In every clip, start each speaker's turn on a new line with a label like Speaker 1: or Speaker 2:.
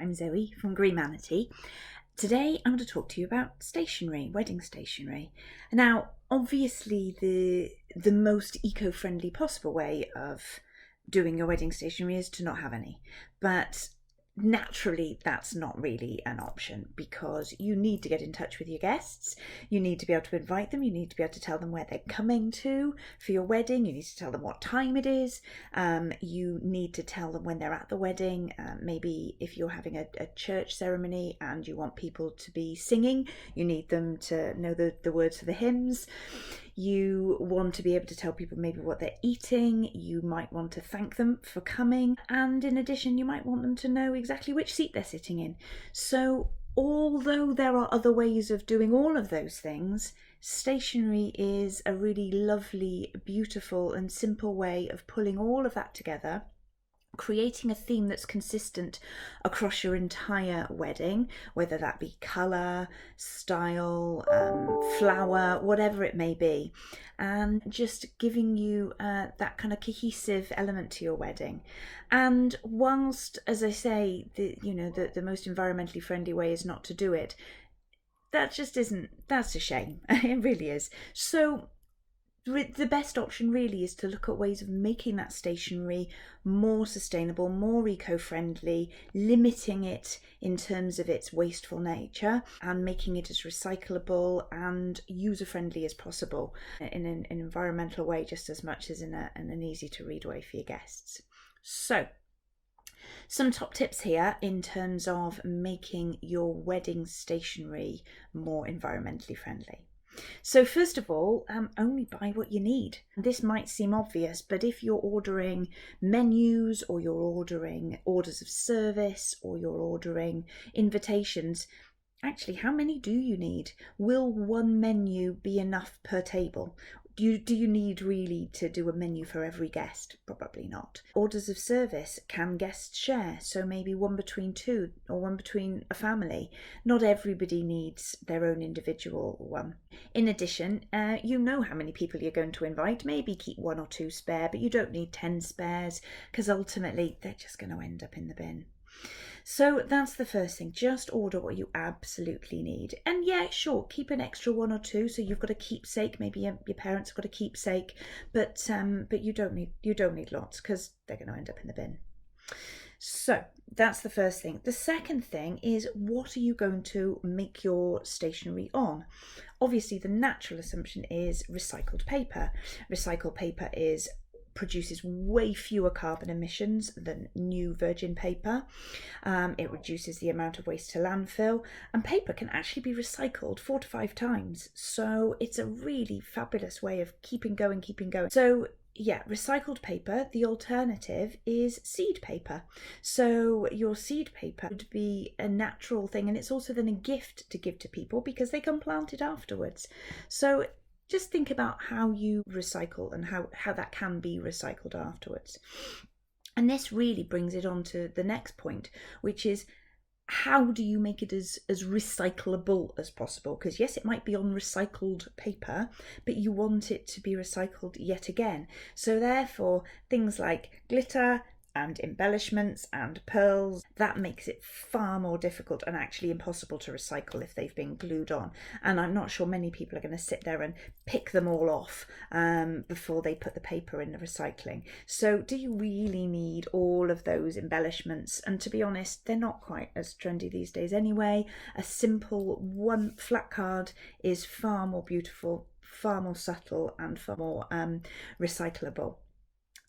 Speaker 1: I'm Zoe from Greenmanity. Today I'm going to talk to you about stationery, wedding stationery. Now, obviously the most eco-friendly possible way of doing your wedding stationery is to not have any. But naturally that's not really an option because you need to get in touch with your guests. You need to be able to invite them. You need to be able to tell them where they're coming to for your wedding. You need to tell them what time it is. You need to tell them when they're at the wedding. Maybe if you're having a church ceremony and you want people to be singing, you need them to know the words for the hymns. You want to be able to tell people maybe what they're eating. You might want to thank them for coming. And in addition, you might want them to know exactly which seat they're sitting in. So although there are other ways of doing all of those things, stationery is a really lovely, beautiful and simple way of pulling all of that together, creating a theme that's consistent across your entire wedding, whether that be colour, style, flower, whatever it may be, and just giving you that kind of cohesive element to your wedding. And whilst, as I say, the most environmentally friendly way is not to do it, that just isn't, that's a shame. It really is. So the best option really is to look at ways of making that stationery more sustainable, more eco-friendly, limiting it in terms of its wasteful nature and making it as recyclable and user-friendly as possible in an environmental way just as much as in an easy to read way for your guests. So some top tips here in terms of making your wedding stationery more environmentally friendly. So first of all, only buy what you need. This might seem obvious, but if you're ordering menus or you're ordering orders of service or you're ordering invitations, actually, how many do you need? Will one menu be enough per table? Do you need really to do a menu for every guest? Probably not. Orders of service, can guests share? So maybe one between two or one between a family. Not everybody needs their own individual one. In addition, you know how many people you're going to invite. Maybe keep one or two spare, but you don't need 10 spares because ultimately they're just going to end up in the bin. So that's the first thing, just order what you absolutely need. And yeah, sure, keep an extra one or two, so you've got a keepsake, maybe your parents have got a keepsake, but you don't need lots because they're going to end up in the bin. So that's the first thing. The second thing is, what are you going to make your stationery on? Obviously, the natural assumption is recycled paper. Recycled paper produces way fewer carbon emissions than new virgin paper. It reduces the amount of waste to landfill, and paper can actually be recycled 4 to 5 times. So it's a really fabulous way of keeping going. So yeah, recycled paper. The alternative is seed paper. So your seed paper would be a natural thing, and it's also then a gift to give to people because they can plant it afterwards. So just think about how you recycle and how that can be recycled afterwards. And this really brings it on to the next point, which is, how do you make it as recyclable as possible? Because yes, it might be on recycled paper, but you want it to be recycled yet again. So therefore, things like glitter and embellishments and pearls, that makes it far more difficult and actually impossible to recycle if they've been glued on. And I'm not sure many people are going to sit there and pick them all off before they put the paper in the recycling. So do you really need all of those embellishments? And to be honest, they're not quite as trendy these days anyway. A simple one flat card is far more beautiful, far more subtle and far more recyclable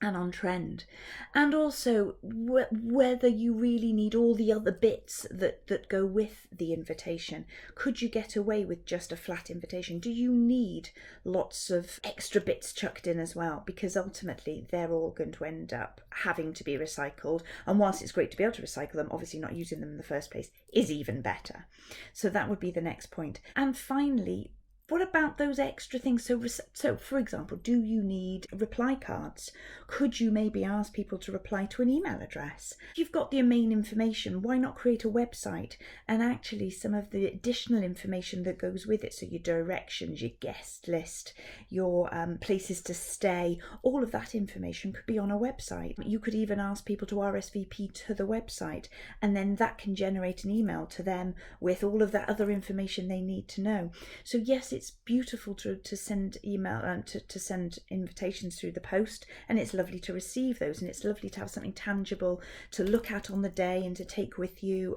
Speaker 1: and on trend. And also whether you really need all the other bits that go with the invitation. Could you get away with just a flat invitation? Do you need lots of extra bits chucked in as well? Because ultimately they're all going to end up having to be recycled, and whilst it's great to be able to recycle them, obviously not using them in the first place is even better. So that would be the next point. And finally, What about those extra things? So for example, do you need reply cards? Could you maybe ask people to reply to an email address? If you've got the main information, why not create a website and actually some of the additional information that goes with it? So your directions, your guest list, your places to stay, all of that information could be on a website. You could even ask people to RSVP to the website, and then that can generate an email to them with all of that other information they need to know. So yes, it's beautiful to send email and to send invitations through the post, and it's lovely to receive those, and it's lovely to have something tangible to look at on the day and to take with you,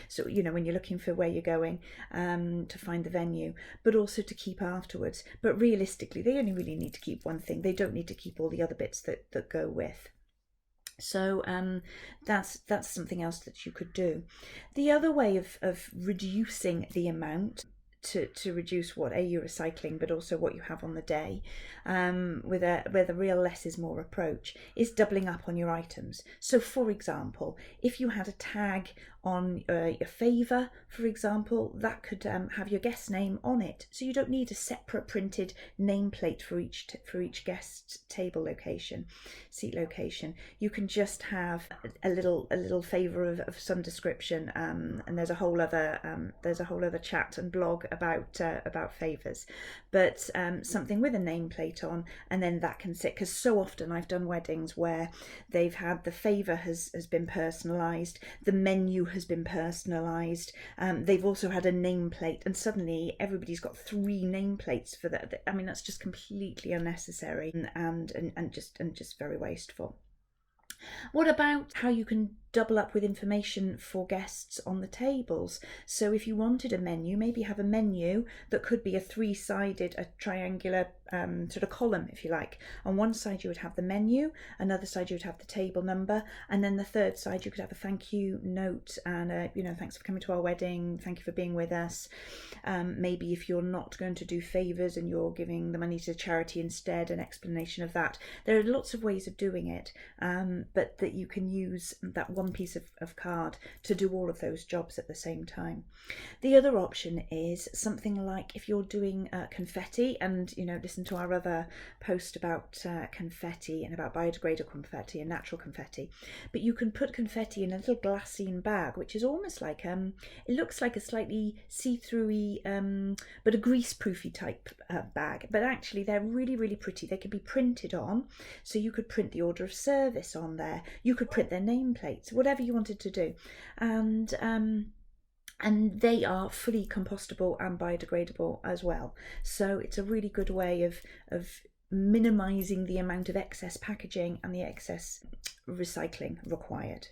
Speaker 1: so when you're looking for where you're going, to find the venue, but also to keep afterwards. But realistically, they only really need to keep one thing. They don't need to keep all the other bits that go with. So that's something else that you could do. The other way of reducing the amount to reduce what you're recycling, but also what you have on the day, with a real less is more approach, is doubling up on your items. So for example, if you had a tag on a favour, for example, that could have your guest name on it, so you don't need a separate printed nameplate for each guest table location, seat location. You can just have a little favour of some description, and there's a whole other chat and blog about favours, but something with a nameplate on, and then that can sit, because so often I've done weddings where they've had the favour has been personalised, the menu has been personalised, they've also had a nameplate, and suddenly everybody's got 3 nameplates for that. I mean, that's just completely unnecessary and just very wasteful. What about how you can double up with information for guests on the tables? So if you wanted a menu, maybe have a menu that could be a 3-sided, a triangular sort of column, if you like. On one side you would have the menu, another side you would have the table number, and then the third side you could have a thank you note and thanks for coming to our wedding, thank you for being with us. Maybe if you're not going to do favours and you're giving the money to charity instead, an explanation of that. There are lots of ways of doing it, but that you can use that one piece of card to do all of those jobs at the same time. The other option is something like if you're doing confetti, and listen to our other post about confetti and about biodegradable confetti and natural confetti, but you can put confetti in a little glassine bag, which is almost like it looks like a slightly see-throughy but a grease-proofy type bag, but actually they're really, really pretty. They could be printed on, so you could print the order of service on there, you could print their nameplates, whatever you wanted to do, and they are fully compostable and biodegradable as well. So it's a really good way of minimising the amount of excess packaging and the excess recycling required.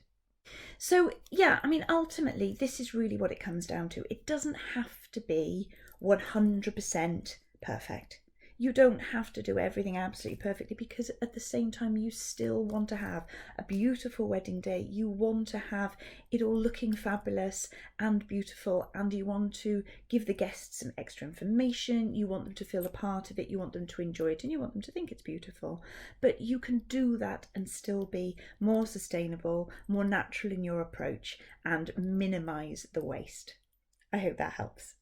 Speaker 1: So yeah, I mean, ultimately this is really what it comes down to. It doesn't have to be 100% perfect. You don't have to do everything absolutely perfectly, because at the same time you still want to have a beautiful wedding day. You want to have it all looking fabulous and beautiful, and you want to give the guests some extra information. You want them to feel a part of it, you want them to enjoy it, and you want them to think it's beautiful. But you can do that and still be more sustainable, more natural in your approach, and minimise the waste. I hope that helps.